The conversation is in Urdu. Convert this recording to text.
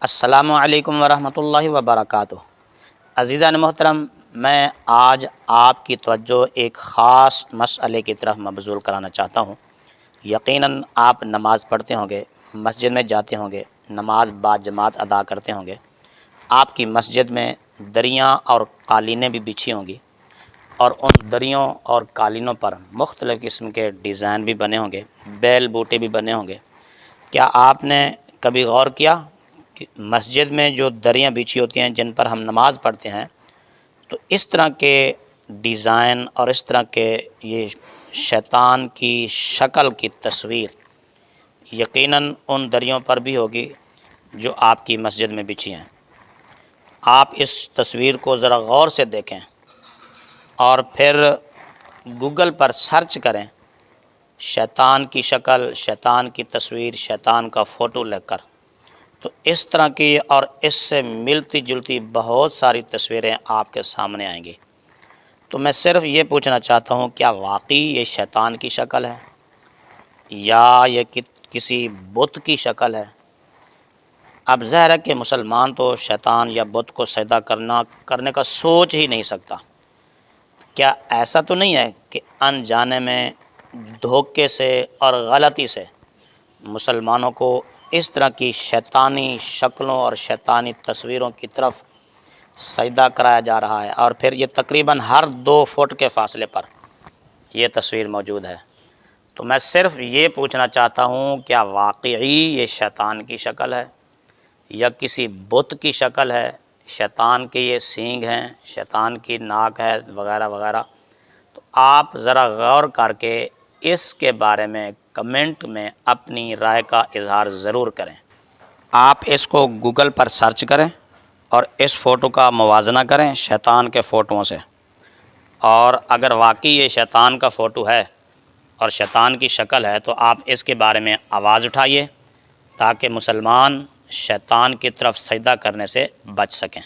السلام علیکم ورحمۃ اللہ وبرکاتہ۔ عزیزان محترم، میں آج آپ کی توجہ ایک خاص مسئلے کی طرف مبذول کرانا چاہتا ہوں۔ یقیناً آپ نماز پڑھتے ہوں گے، مسجد میں جاتے ہوں گے، نماز با جماعت ادا کرتے ہوں گے۔ آپ کی مسجد میں دریاں اور قالینیں بھی بچھی ہوں گی، اور ان دریوں اور قالینوں پر مختلف قسم کے ڈیزائن بھی بنے ہوں گے، بیل بوٹے بھی بنے ہوں گے۔ کیا آپ نے کبھی غور کیا کہ مسجد میں جو دریاں بچھی ہوتی ہیں جن پر ہم نماز پڑھتے ہیں، تو اس طرح کے ڈیزائن اور اس طرح کے یہ شیطان کی شکل کی تصویر یقیناً ان دریوں پر بھی ہوگی جو آپ کی مسجد میں بچھی ہیں۔ آپ اس تصویر کو ذرا غور سے دیکھیں اور پھر گوگل پر سرچ کریں شیطان کی شکل، شیطان کی تصویر، شیطان کا فوٹو لے کر، تو اس طرح کی اور اس سے ملتی جلتی بہت ساری تصویریں آپ کے سامنے آئیں گی۔ تو میں صرف یہ پوچھنا چاہتا ہوں، کیا واقعی یہ شیطان کی شکل ہے یا یہ کسی بت کی شکل ہے؟ اب ظاہر ہے کہ مسلمان تو شیطان یا بت کو سجدہ کرنے کا سوچ ہی نہیں سکتا۔ کیا ایسا تو نہیں ہے کہ انجانے میں دھوکے سے اور غلطی سے مسلمانوں کو اس طرح کی شیطانی شکلوں اور شیطانی تصویروں کی طرف سجدہ کرایا جا رہا ہے، اور پھر یہ تقریباً ہر 2 فٹ کے فاصلے پر یہ تصویر موجود ہے؟ تو میں صرف یہ پوچھنا چاہتا ہوں، کیا واقعی یہ شیطان کی شکل ہے یا کسی بت کی شکل ہے؟ شیطان کے یہ سینگ ہیں، شیطان کی ناک ہے، وغیرہ وغیرہ۔ تو آپ ذرا غور کر کے اس کے بارے میں کمنٹ میں اپنی رائے کا اظہار ضرور کریں۔ آپ اس کو گوگل پر سرچ کریں اور اس فوٹو کا موازنہ کریں شیطان کے فوٹوؤں سے، اور اگر واقعی یہ شیطان کا فوٹو ہے اور شیطان کی شکل ہے تو آپ اس کے بارے میں آواز اٹھائیے تاکہ مسلمان شیطان کی طرف سجدہ کرنے سے بچ سکیں۔